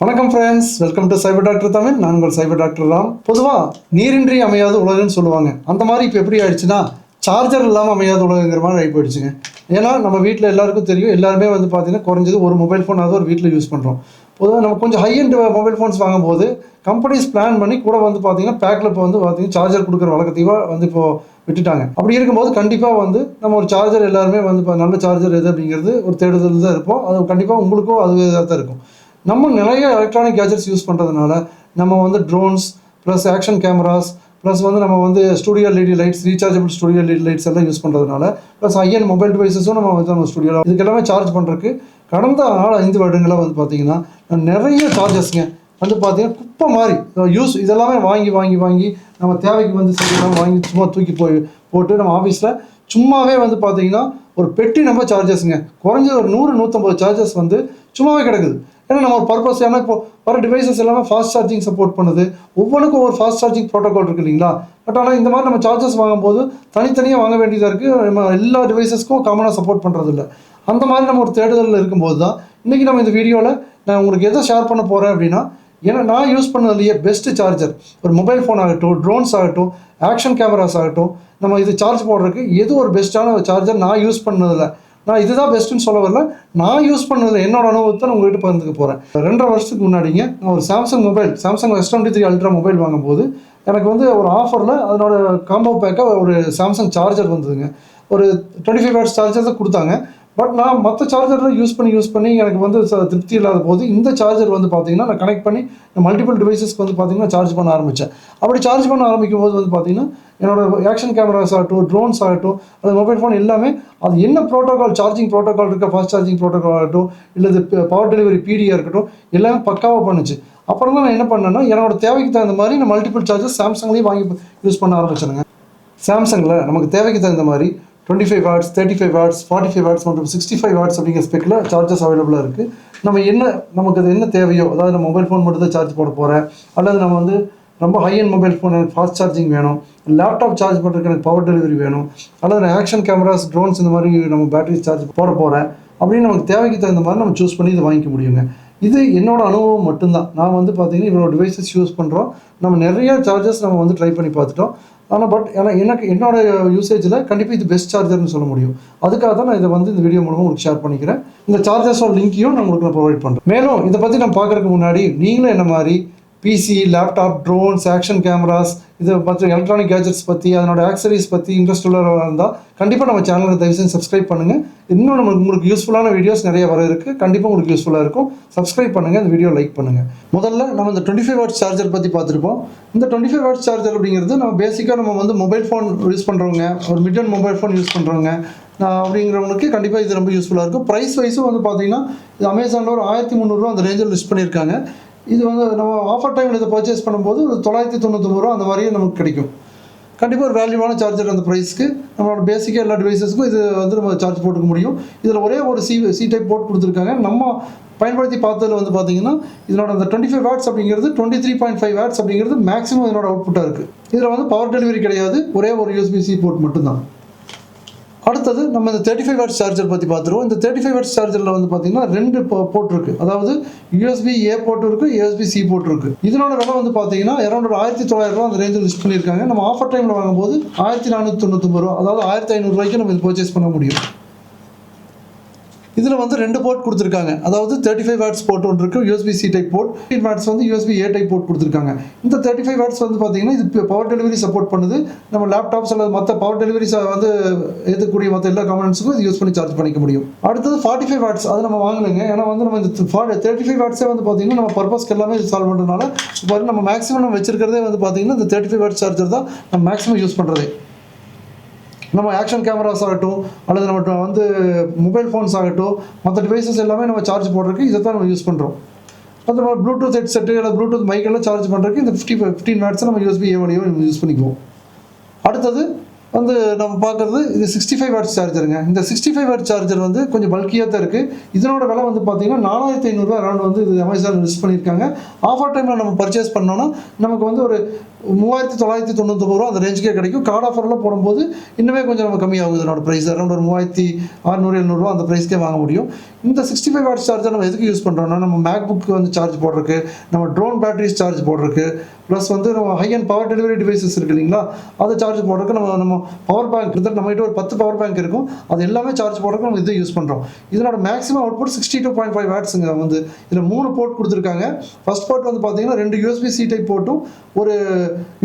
வணக்கம் friends, welcome to cyber doctor Tamil. நான் உங்கள் சைபர் டாக்டர் ராம். பொதுவாக நீரின்றி அமையாத உலகம்னு சொல்லுவாங்க. அந்த மாதிரி இப்போ எப்படி ஆயிடுச்சுன்னா சார்ஜர் இல்லாமல் அமையாத உலகங்கிற மாதிரி ஆகி போயிடுச்சுங்க. ஏன்னா நம்ம வீட்டில் எல்லாருக்கும் தெரியும், எல்லாருமே வந்து பார்த்தீங்கன்னா குறைஞ்சது ஒரு மொபைல் ஃபோனாவது ஒரு வீட்டில் யூஸ் பண்ணுறோம். பொதுவாக நம்ம கொஞ்சம் ஹை அண்ட் மொபைல் ஃபோன்ஸ் வாங்கும்போது கம்பெனிஸ் பிளான் பண்ணி கூட வந்து பார்த்தீங்கன்னா பேக்கில் இப்போ வந்து பார்த்தீங்கன்னா சார்ஜர் கொடுக்குற வழக்கத்தையும் வந்து இப்போது விட்டுட்டாங்க. அப்படி இருக்கும்போது கண்டிப்பாக வந்து நம்ம ஒரு சார்ஜர் எல்லாருமே வந்து இப்போ நல்ல சார்ஜர் எது அப்படிங்கிறது ஒரு தேடுதல் தான் இருப்போம். அது கண்டிப்பாக உங்களுக்கும் அது இதாக தான் இருக்கும். நம்ம நிறைய எலக்ட்ரானிக் கேஜெட்ஸ் யூஸ் பண்ணுறதுனால நம்ம வந்து drones plus action cameras plus வந்து நம்ம வந்து studio LED lights, rechargeable studio LED lights எல்லாம் யூஸ் பண்ணுறதுனால ப்ளஸ் ஐஎன் மொபைல் டிவைஸஸும் நம்ம வந்து நம்ம ஸ்டுடியோவில் இதுக்கெல்லாமே சார்ஜ் பண்ணுறதுக்கு கடந்த 4-5 வருடங்களாக வந்து பார்த்திங்கன்னா நிறைய சார்ஜஸ்ங்க வந்து பார்த்திங்கன்னா குப்பை மாதிரி இதெல்லாமே வாங்கி நம்ம தேவைக்கு வந்து சரியாக வாங்கி சும்மா தூக்கி போட்டு நம்ம ஆஃபீஸில் சும்மாவே வந்து பார்த்திங்கன்னா ஒரு பெட்டி நம்ம சார்ஜஸ்ங்க குறைஞ்ச ஒரு 100-150 சார்ஜஸ் வந்து சும்மாவே கிடக்குது. ஏன்னா நம்ம ஒரு பர்பஸ், ஏன்னா இப்போ வர டிவைசஸ் எல்லாமே ஃபாஸ்ட் சார்ஜிங் சப்போர்ட் பண்ணுது. ஒவ்வொன்றுக்கும் ஒரு ஃபாஸ்ட் சார்ஜிங் ப்ரோட்டோகால் இருக்குது இல்லைங்களா. பட் ஆனால் இந்த மாதிரி நம்ம சார்ஜஸ் வாங்கும்போது தனித்தனியாக வாங்க வேண்டியதாக இருக்குது. நம்ம எல்லா டிவைசஸ்க்கும் காமனாக சப்போர்ட் பண்ணுறது இல்லை. அந்த மாதிரி நம்ம ஒரு தேடுதலில் இருக்கும்போது தான் இன்றைக்கி நம்ம இந்த வீடியோவில் நான் உங்களுக்கு எதை ஷேர் பண்ண போகிறேன் அப்படின்னா, ஏன்னா நான் யூஸ் பண்ணதுலேயே பெஸ்ட்டு சார்ஜர், ஒரு மொபைல் ஃபோன் ஆகட்டும், ட்ரோன்ஸ் ஆகட்டும், ஆக்ஷன் கேமராஸ் ஆகட்டும், நம்ம இது சார்ஜ் போடுறதுக்கு எது ஒரு பெஸ்ட்டான சார்ஜர் நான் யூஸ் பண்ணதில்லை. நான் இதுதான் பெஸ்ட்டுன்னு சொல்ல வரல, நான் யூஸ் பண்ணதில்லை, என்னோட அனுபவத்தை நான் உங்கள்கிட்ட பகிர்ந்துக்க போகிறேன். 2.5 வருஷத்துக்கு முன்னாடிங்க நான் ஒரு சாம்சங் S23 அல்ட்ரா மொபைல் வாங்கும்போது எனக்கு வந்து ஒரு ஆஃபரில் அதனோட காம்போ பேக்காக ஒரு சாம்சங் சார்ஜர் வந்ததுங்க. ஒரு 25 வாட்ஸ் சார்ஜர் தான் கொடுத்தாங்க. பட் நான் மற்ற சார்ஜரில் யூஸ் பண்ணி எனக்கு வந்து திருப்தி இல்லாத போது இந்த சார்ஜர் வந்து பார்த்திங்கன்னா நான் கனெக்ட் பண்ணி மல்டிபிள் டிவைசஸ்க்கு வந்து பார்த்திங்கன்னா சார்ஜ் பண்ண ஆரம்பித்தேன். அப்படி சார்ஜ் பண்ண ஆரம்பிக்கும் போது வந்து பார்த்திங்கன்னா என்னோடய ஆக்ஷன் கேமராஸ் ஆகட்டும், ட்ரோன்ஸ் ஆகட்டும், அது மொபைல் ஃபோன் எல்லாமே அது என்ன ப்ரோட்டோகால், சார்ஜிங் ப்ரோட்டோகால் இருக்க, ஃபாஸ்ட் சார்ஜிங் ப்ரோட்டோகால் ஆகட்டும், இல்லை இது பவர் டெலிவரி பிடியாக இருக்கட்டும், எல்லாமே பக்காவாக பண்ணுச்சு. அப்புறம் தான் நான் என்ன பண்ணேன்னா என்னோட தேவைக்கு தகுந்த மாதிரி நான் மல்டிபிள் சார்ஜஸ் சாம்சங்லேயும் வாங்கி யூஸ் பண்ண ஆரம்பிச்சேனுங்க. சாம்சங்கில் நமக்கு தேவைக்கு தகுந்த மாதிரி 25 வாட்ஸ், 35 வாட்ஸ், 45 வாட்ஸ் மற்றும் 65 வாட்ஸ் அப்படிங்கிற ஸ்பெக்கில் சார்ஜஸ் அவைலபிளாக இருக்குது. நமக்கு அது என்ன தேவையோ, அதாவது நம்ம மொபைல் ஃபோன் மட்டும் தான் சார்ஜ் போட போகிறேன், அல்லது நம்ம வந்து ரொம்ப ஹை-எண்ட் மொபைல் ஃபோன் எனக்கு ஃபாஸ்ட் சார்ஜிங் வேணும், லேப்டாப் சார்ஜ் பண்ணுறதுக்கு எனக்கு பவர் டெலிவரி வேணும், அல்லது நான் ஆக்ஷன் கேமராஸ், ட்ரோன்ஸ் இந்த மாதிரி நம்ம பேட்டரி சார்ஜ் போட போகிறேன் அப்படின்னு நமக்கு தேவைக்கு தகுந்த மாதிரி நம்ம சூஸ் பண்ணி இதை வாங்கிக்க முடியுங்க. இது என்னோட அனுபவம் மட்டும்தான். நான் வந்து பார்த்திங்கன்னா இவ்வளோ டிவைசஸ் யூஸ் பண்ணுறோம், நம்ம நிறைய சார்ஜஸ் நம்ம வந்து ட்ரை பண்ணி பார்த்துட்டோம். ஆனால் என்னோட யூசேஜில் கண்டிப்பாக இது பெஸ்ட் சார்ஜர்னு சொல்ல முடியும். அதுக்காக தான் நான் இதை வந்து இந்த வீடியோ மூலமாக உங்களுக்கு ஷேர் பண்ணிக்கிறேன். இந்த சார்ஜர்ஸோட லிங்க்கையும் நான் உங்களுக்கு ப்ரொவைட் பண்ணுறேன். மேலும் இதை பற்றி நம்ம பார்க்குறதுக்கு முன்னாடி நீங்களும் என்ன மாதிரி PC, laptop, drones, action cameras, இதை பற்றி எலக்ட்ரானிக் கேஜெட்ஸ் பற்றி, அதனோட ஆக்சரிஸ் பற்றி இன்ட்ரெஸ்ட் உள்ளவராக இருந்தால் கண்டிப்பாக நம்ம சேனலை தயவுசெய்து சப்ஸ்கிரைப் பண்ணுங்கள். இன்னும் உங்களுக்கு யூஸ்ஃபுல்லான வீடியோஸ் நிறைய வர இருக்குது. கண்டிப்பாக உங்களுக்கு யூஸ்ஃபுல்லாக இருக்கும். சப்ஸ்கிரைப் பண்ணுங்கள், இந்த வீடியோ லைக் பண்ணுங்கள். முதல்ல நம்ம இந்த 25 வாட்ஸ் சார்ஜர் பற்றி பார்த்துருப்போம். இந்த 25 வாட்ஸ் சார்ஜர் அப்படிங்கிறது நம்ம பேசிக்காக நம்ம வந்து மொபைல் ஃபோன் யூஸ் பண்ணுறவங்க, ஒரு mid and mobile phone use பண்ணுறவங்க அப்படிங்கிறவங்களுக்கு கண்டிப்பாக இது ரொம்ப யூஸ்ஃபுல்லாக இருக்கும். ப்ரைஸ் வைஸும் வந்து பார்த்திங்கன்னா இது அமேசானில் ஒரு 1300 அந்த ரேஞ்சில் லிஸ்ட் பண்ணியிருக்காங்க. இது வந்து நம்ம ஆஃபர் டைமில் இதை பர்ச்சேஸ் பண்ணும்போது ஒரு 999 அந்த மாதிரியே நமக்கு கிடைக்கும். கண்டிப்பாக ஒரு வேல்யூவான சார்ஜர் அந்த ப்ரைஸ்க்கு. நம்மளோட பேசிக்காக எல்லா டிவைசஸ்க்கும் இது வந்து நம்ம சார்ஜ் போட்டுக்க முடியும். இதில் ஒரே ஒரு சி டைப் போட்டு கொடுத்துருக்காங்க. நம்ம பயன்படுத்தி பார்த்ததில் வந்து பார்த்திங்கன்னா இதனோட அந்த 25 வாட்ஸ் அப்படிங்கிறது 23.5 வாட்ஸ் அப்படிங்கிறது மேக்ஸிமம் இதனோட அவுட்புட்டாக இருக்குது. இதில் வந்து பவர் டெலிவரி கிடையாது, ஒரே ஒரு USB-C போர்ட் மட்டும்தான். அடுத்தது நம்ம இந்த 35 வாட்ஸ் சார்ஜர் பற்றி பார்த்துருவோம். இந்த 35 வாட்ஸ் சார்ஜரில் வந்து பார்த்திங்கன்னா 2 போர்ட் இருக்குது. அதாவது USB-A போர்ட் இருக்குது, USB-C போர்ட் இருக்குது. இதனோட விலை வந்து பார்த்திங்கன்னா அரௌண்ட் 1900 அந்த ரேஞ்சில் லிஸ்ட் பண்ணியிருக்காங்க. நம்ம ஆஃபர் டைமில் வாங்கும்போது 1499, அதாவது 1500 நம்ம இது பர்ச்சேஸ் பண்ண முடியும். இதில் வந்து 2 போர்ட் கொடுத்துருக்காங்க. அதாவது 35 வாட்ஸ் போர்ட் ஒன்று இருக்குது, USB-C டைப் போர்ட். 15 வாட்ஸ் வந்து USB-A டைப் போர்ட் கொடுத்துருக்காங்க. இந்த 35 வாட்ஸ் வந்து பார்த்திங்கன்னா இது பவர் டெலிவரி சப்போர்ட் பண்ணுது. நம்ம லேப்டாப்ஸ் அல்லது மற்ற பவர் டெலிவரிஸ் வந்து ஏற்றக்கூடிய மற்ற எல்லா கமெண்ட்ஸுக்கும் இது யூஸ் பண்ணி சார்ஜ் பண்ணிக்க முடியும். அடுத்தது 45 வாட்ஸ், அது நம்ம வாங்கலைங்க. ஏன்னா வந்து நம்ம இந்த 35 வாட்ஸே வந்து பார்த்திங்கன்னா நம்ம பர்பஸ்க்கு எல்லாமே சால்வ் பண்ணுறதுனால இப்போ நம்ம மேக்ஸிமம் நம்ம வச்சிருக்கிறதே வந்து பார்த்திங்கன்னா இந்த 35 வாட்ஸ் சார்ஜர் தான் நம்ம மேக்ஸிமம் யூஸ் பண்ணுறதே. நம்ம ஆக்ஷன் கேமராஸ் ஆகட்டும், அல்லது நம்ம வந்து மொபைல் ஃபோன்ஸ் ஆகட்டும், மற்ற டிவைசஸ் எல்லாமே நம்ம சார்ஜ் போடுறதுக்கு இதை தான் நம்ம யூஸ் பண்ணுறோம். அது நம்ம ப்ளூடூத் ஹெட்செட்டு இல்லை ப்ளூடூத் மைக்கெல்லாம் சார்ஜ் பண்ணுறதுக்கு இந்த 15 வாட்ஸை நம்ம USB-A வழியாக யூஸ் பண்ணிக்குவோம். அடுத்தது வந்து நம்ம பார்க்குறது இது 65 வாட்ஸ் சார்ஜருங்க. இந்த 65 வாட்ஸ் சார்ஜர் வந்து கொஞ்சம் பல்கியாக தான் இருக்குது. இதனோட விலை வந்து பார்த்திங்கன்னா 4500 அரௌண்ட் வந்து இது அமேசானில் லிஸ்ட் பண்ணியிருக்காங்க. ஆஃபர் டைமில் நம்ம பர்ச்சேஸ் பண்ணோன்னா நமக்கு வந்து ஒரு 3999 அந்த ரேஞ்சுக்கே கிடைக்கும். கார்டு ஆஃபர்லாம் போடும்போது இன்னுமே கொஞ்சம் நம்ம கம்மியாகும். இதனோட ப்ரைஸ் அரௌண்ட் ஒரு 3600-700 அந்த ப்ரைஸ்க்கே வாங்க முடியும். இந்த 65 வாட்ஸ் சார்ஜர் நம்ம எதுக்கு யூஸ் பண்ணுறோம்னா, நம்ம மேக்புக்கு வந்து சார்ஜ் போடுறதுக்கு, நம்ம ட்ரோன் பேட்டரிஸ் சார்ஜ் போடுறதுக்கு, ப்ளஸ் வந்து நம்ம high and power delivery devices இருக்குது இல்லைங்களா, அதை சார்ஜ் போடுறதுக்கு நம்ம பவர் பேங்க் கிட்டத்தட்ட நம்மகிட்ட ஒரு 10 பவர் பேங்க் இருக்கும். அது எல்லாமே சார்ஜ் போடுறதுக்கு நம்ம இதை யூஸ் பண்ணுறோம். இதனோட மேக்ஸிமம் அவுட்புட் 62.5 வாட்ஸுங்க. வந்து இதில் 3 போர்ட் கொடுத்துருக்காங்க. ஃபர்ஸ்ட் போர்ட் வந்து பார்த்தீங்கன்னா 2 USB-C டைப் போர்ட்டும் ஒரு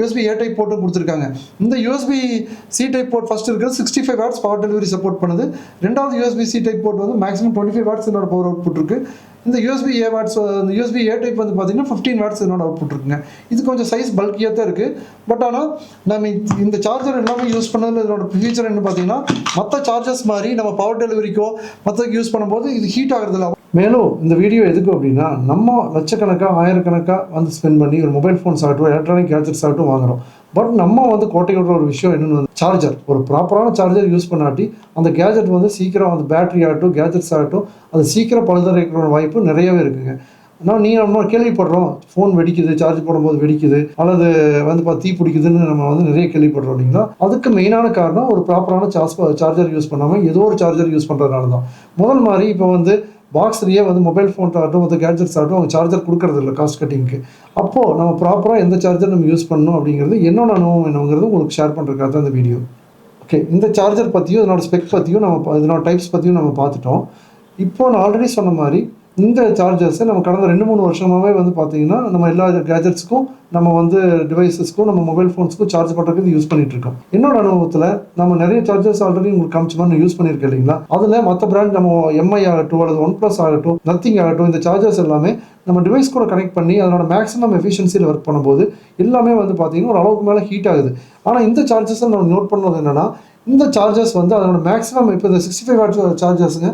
USB-A டைப் போர்ட்டும் கொடுத்துருக்காங்க. இந்த USB-C டைப் போர்ட் ஃபர்ஸ்ட் இருக்கிறது 65 வாட்ஸ் பவர் டெலிவரி சப்போர்ட் பண்ணுது. ரெண்டாவது USB-C டைப் போர்ட் வந்து மேக்ஸிமம் 25 வாட்ஸ் என்னோட பவர் அவுட்புட் இருக்கு. இந்த USB-A வாட்ஸ், இந்த USB-A டைப் வந்து பார்த்தீங்கன்னா 15 வாட்ஸ் என்னோட அவுட்புட் இருக்குங்க. இது கொஞ்சம் சைஸ் பல்கியாக தான் இருக்குது. பட் ஆனால் நம்ம இந்த சார்ஜர் எல்லாமே யூஸ் பண்ணதில் இதோட ஃபீச்சர் என்ன பார்த்தீங்கன்னா, மற்ற சார்ஜர்ஸ் மாதிரி நம்ம பவர் டெலிவரிக்கோ மற்றதுக்கு யூஸ் பண்ணும்போது இது ஹீட் ஆகிறதில்ல. மேலும் இந்த வீடியோ எதுக்கு அப்படின்னா, நம்ம லட்சக்கணக்காக ஆயிரக்கணக்காக வந்து ஸ்பெண்ட் பண்ணி ஒரு மொபைல் ஃபோன்ஸ் ஆகட்டும், எலக்ட்ரானிக் கேஜெட்ஸ் ஆகட்டும் வாங்குறோம். பட் நம்ம வந்து கோட்டை விடுற ஒரு விஷயம் என்னென்னு வந்து சார்ஜர், ஒரு ப்ராப்பரான சார்ஜர் யூஸ் பண்ணாட்டி அந்த கேஜெட் வந்து சீக்கிரம், அந்த பேட்டரி ஆகட்டும் கேஜெட்ஸ் ஆகட்டும், அது சீக்கிரம் பழுதடைக்கிற வாய்ப்பு நிறையவே இருக்குங்க. நம்ம கேள்விப்படுறோம், ஃபோன் வெடிக்குது, சார்ஜ் போடும்போது வெடிக்குது, அல்லது வந்து தீ பிடிக்குதுன்னு நம்ம வந்து நிறைய கேள்விப்படுறோம் இல்லைங்களா. அதுக்கு மெயினான காரணம் ஒரு ப்ராப்பரான சார்ஜர் யூஸ் பண்ணாமல் ஏதோ ஒரு சார்ஜர் யூஸ் பண்ணுறதுனால தான். முதல் மாதிரி இப்போ வந்து பாக்ஸ்லேயே வந்து மொபைல் ஃபோன் ஆகட்டும், மற்ற கேட்ஜெட்ஸ் ஆகட்டும், அவங்க சார்ஜர் கொடுக்கறது இல்லை காஸ்ட் கட்டிங்க்கு. அப்போது நம்ம ப்ராப்பராக எந்த சார்ஜர் நம்ம யூஸ் பண்ணணும் அப்படிங்கிறது என்னோட அனுபவம் என்னங்கிறது உங்களுக்கு ஷேர் பண்ணுறதுக்காக தான் இந்த வீடியோ. ஓகே, இந்த சார்ஜர் பற்றியும் இதனோட ஸ்பெக் பற்றியும் இதனோட டைப்ஸ் பற்றியும் நம்ம பார்த்துட்டோம். இப்போ நான் ஆல்ரெடி சொன்ன மாதிரி இந்த சார்ஜர்ஸை நம்ம கடந்த 2-3 வருஷமாகவே வந்து பார்த்தீங்கன்னா நம்ம எல்லா கேஜெட்ஸ்க்கும், நம்ம வந்து டிவைசஸ்க்கும், நம்ம மொபைல் ஃபோன்ஸ்க்கும் சார்ஜ் பண்ணுறதுக்கு யூஸ் பண்ணிட்டு இருக்கோம். என்னோட அனுபவத்தில் நம்ம நிறைய சார்ஜர்ஸ் ஆல்ரெடி உங்களுக்கு காமிச்ச மாதிரி யூஸ் பண்ணியிருக்கேன் இல்லைங்களா. அதில் மற்ற பிராண்ட் நம்ம MI ஆகட்டும் அல்லது OnePlus ஆகட்டும், நத்திங் ஆகட்டும், இந்த சார்ஜர்ஸ் எல்லாமே நம்ம டிவைஸ் கூட கனெக்ட் பண்ணி அதனோட மேக்ஸிமம் எஃபிஷியன்சியில் ஒர்க் பண்ணும்போது எல்லாமே வந்து பார்த்தீங்கன்னா ஒரு அளவுக்கு மேலே ஹீட் ஆகுது. ஆனால் இந்த சார்ஜர்ஸை நம்ம நோட் பண்ணது என்னென்னா, இந்த சார்ஜர்ஸ் வந்து அதனோட மேக்ஸிமம், இப்போ இந்த 65 வாட்ஸ் சார்ஜர்ஸுங்க,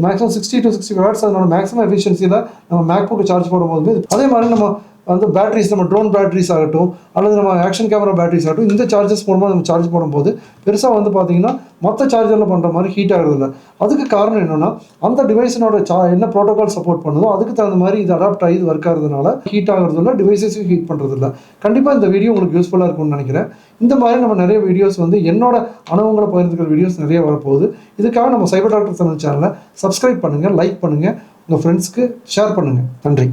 மேக்ஸிமம் 60 to 65 வாட்ஸ் அதனோட மேக்ஸிமம் எஃபிஷியன்சியில் நம்ம மேக்புக்கு சார்ஜ் போடும்போது, அதே மாதிரி நம்ம வந்து பேட்டரிஸ், நம்ம ட்ரோன் பேட்டரிஸ் ஆகட்டும் அல்லது நம்ம ஆக்ஷன் கேமரா பேட்டரிஸ் ஆகட்டும், இந்த சார்ஜஸ் மூலமாக நம்ம சார்ஜ் போடும்போது பெருசாக வந்து பார்த்தீங்கன்னா மற்ற சார்ஜரில் பண்ணுற மாதிரி ஹீட் ஆகிறதில்ல. அதுக்கு காரணம் என்னென்னா, அந்த டிவைஸினோட என்ன ப்ரோட்டோகால் சப்போர்ட் பண்ணுதோ அதுக்கு தகுந்த மாதிரி இது அடாப்ட் ஆகி ஒர்க் ஆகிறதுனால ஹீட் ஆகிறதில்ல, டிவைஸஸையும் ஹீட் பண்ணுறதில்ல. கண்டிப்பாக இந்த வீடியோ உங்களுக்கு யூஸ்ஃபுல்லாக இருக்கும்னு நினைக்கிறேன். இந்த மாதிரி நம்ம நிறைய வீடியோஸ் வந்து என்னோட அனுபவங்களை பகிர்ந்துக்கிற வீடியோஸ் நிறைய வரப்போகுது. இதுக்காக நம்ம சைபர் டாக்டர் தமிழ் சேனலை சப்ஸ்கிரைப் பண்ணுங்கள், லைக் பண்ணுங்கள், உங்கள் ஃப்ரெண்ட்ஸ்க்கு ஷேர் பண்ணுங்கள். நன்றி.